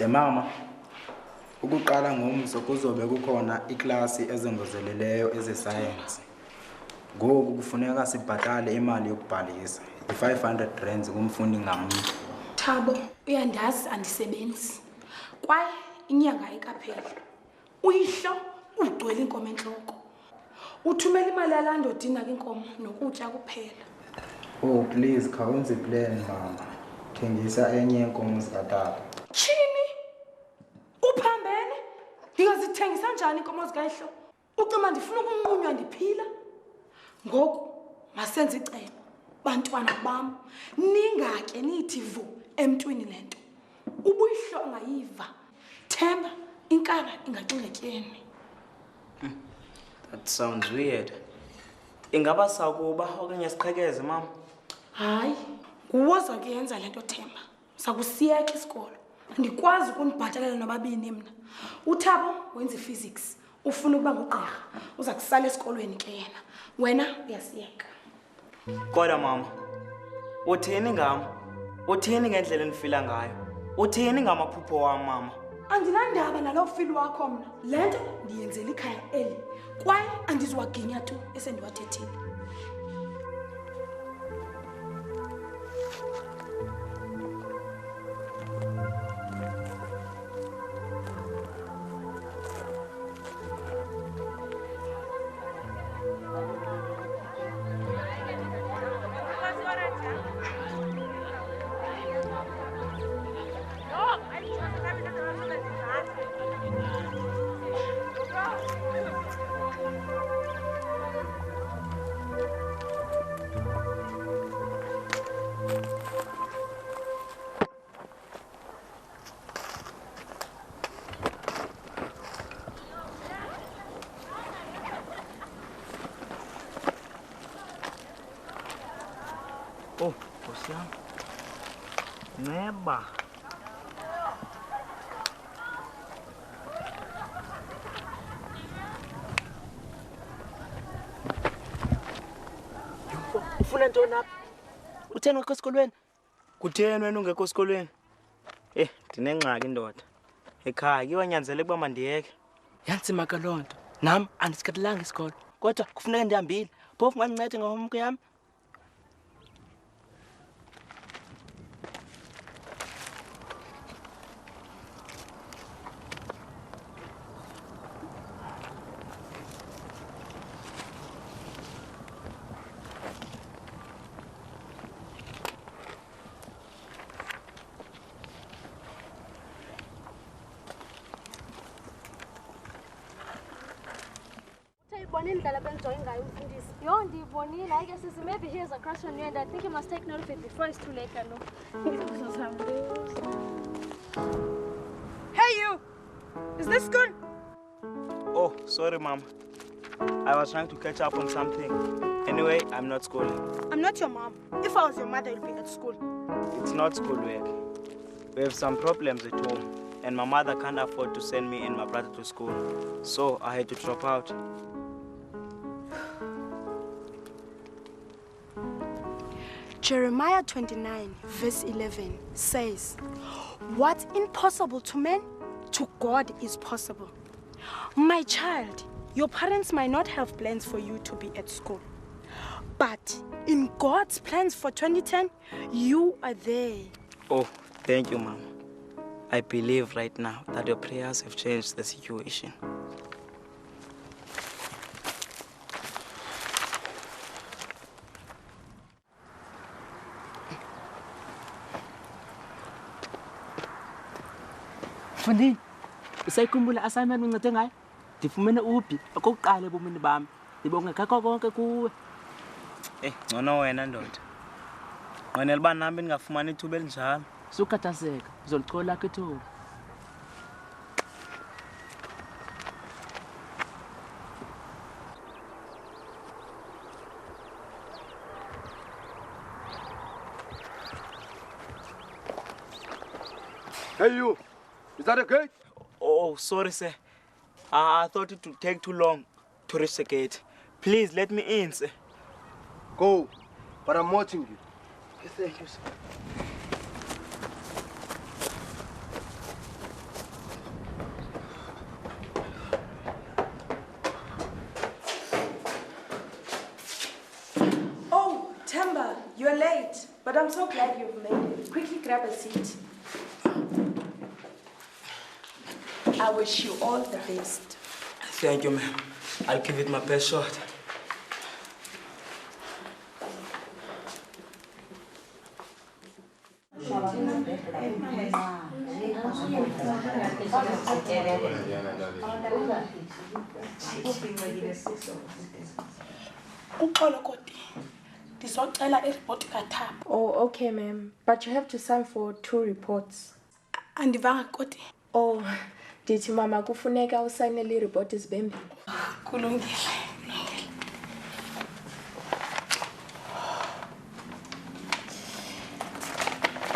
Mama, ukuqala ngomso kuzobe kukhona iklasi ezongozeleleyo eze-science. Ngoku kufuneka sibhatale imali yokubhalisa. I-R500 kumfundi ngamnye. Thabo, uyandazi andisebenzi. Kwaye inyanga ayikapheli. Uyihlo ugcwele inkomo entloko. Uthumela imali yalandoda inaka inkomo nokutya kuphela. Oh, please, khawunzi plan, mama. Thengisa enye yenkomo zikatata. Chini? Uphambene? Ndingazithengisa njani inkomo zikayihlo? Ucima ndifuna ukunqunywa ndiphila? Ngoku masenze icebo. Bantwana bam, ningake nithi vu emntwini lento. Ubuyihlo ungayiva. Themba inkaba ingaxingetyeni. That sounds weird. Ingaba sakuba okanye siqhekeze mama? Hayi, nguwoza kuyenza lento Themba. Sakusiyeka isikolo. Andikwazi ukunibhatalela nobabini mina. Uthabo wenza i-physics. Ufuna ukuba ngugqirha. Uza kusala esikolweni ke yena. Wena uyasiyeka. Kodwa mama, uthini ngam? Uthini ngendlela enifila ngayo? Uthini ngamaphupho wam mama? Andinandaba nalo fili wakho mna. Lento ndiyenzela ikhaya eli. Kwaye andiziwaginya tu esendiwathethile. Oh, Kosiam. Neba. Ufuna ntoni apha? Utheni ungekho esikolweni? Kutheni wena ungekho esikolweni? Ndinengxaki indoda. Ekhaya iwanyanzele ukuba mandiyeke. Yanzima ke loo nto. Nam andisikatelanga isikolo. Kodwa kufuneka ndihambile. Phofu ungandincede ngehomework yam? Maybe he has a crush on you, and I think you must take note of it before it's too late. I know. Hey you! Is this good? Oh, sorry mama. I was trying to catch up on something. Anyway, I'm not schooling. I'm not your mom. If I was your mother, you'd be at school. It's not schoolwork. We have some problems at home, and my mother can't afford to send me and my brother to school. So I had to drop out. Jeremiah 29, verse 11 says, "What's impossible to men, to God is possible." My child, your parents might not have plans for you to be at school. But in God's plans for 2010, you are there. Oh, thank you, Mom. I believe right now that your prayers have changed the situation. Mfundini, usayikhumbula assignment uncede ngayo? Ndifumene uphi okokuqala ebomini bami. Ndibonga ngakho konke kuwe. Ngcono wena ndoda. Nqwenela uba nami ndingafumani ithuba elinjalo. Sukhathazeka, uzolichola lakho ithuba. Hey you, is that a gate? Oh, sorry sir. I thought it would take too long to reach the gate. Please let me in, sir. Go, but I'm watching you. Thank you, sir. You're late, but I'm so glad you've made it. Quickly grab a seat. I wish you all the best. Thank you, ma'am. I'll give it my best shot. Oh, okay, ma'am. But you have to sign for 2 reports. Andivanga koti. Oh, dithi mama kufuneka usayinele report izibembe. Kulungile.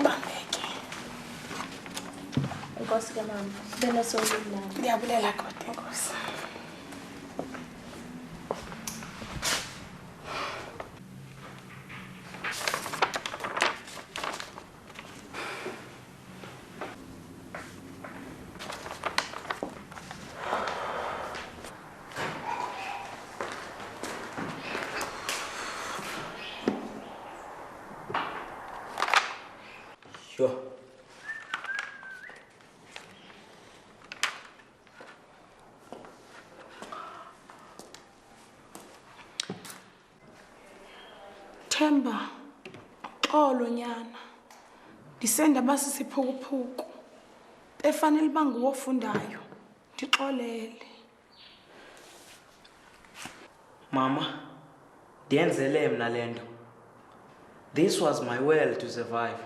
Bambeke. Nkosi ke mama. Bena solila. Ndiyabulela koti Nkosi. Sure. Themba, xolo nyana. Ndisenda basisiphukuphuku. Efanele banguwofundayo. Ndixolele. Mama, ndiyenzele mna le nto. This was my will to survive.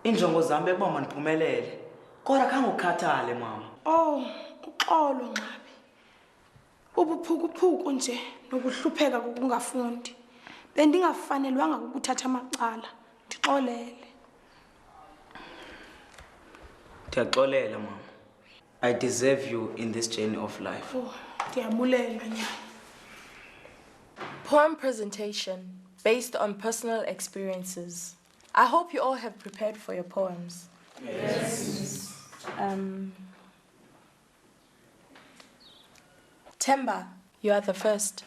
Injongo zami bekuba mandiphumelele. Kodwa khange ukhathale mama. Oh, uxolo Nxabi. Ubuphukuphuku nje nokuhlupheka kokungafundi. Bendingafanelwanga ukuthatha amacala. Ndixolele. Ndiyaxolela mama. I deserve you in this journey of life. Oh, ndiyabulela nyana. Poem presentation based on personal experiences. I hope you all have prepared for your poems. Yes. Themba, you are the first.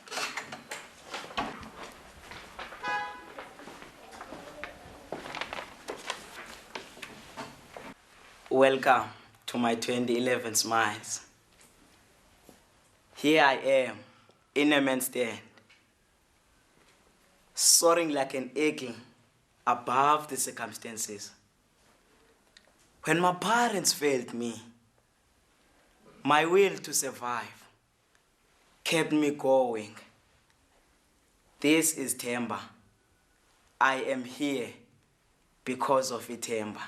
Welcome to my 2011 smiles. Here I am, in a man's stand, soaring like an eagle above the circumstances. When my parents failed me, my will to survive kept me going. This is Themba. I am here because of Themba.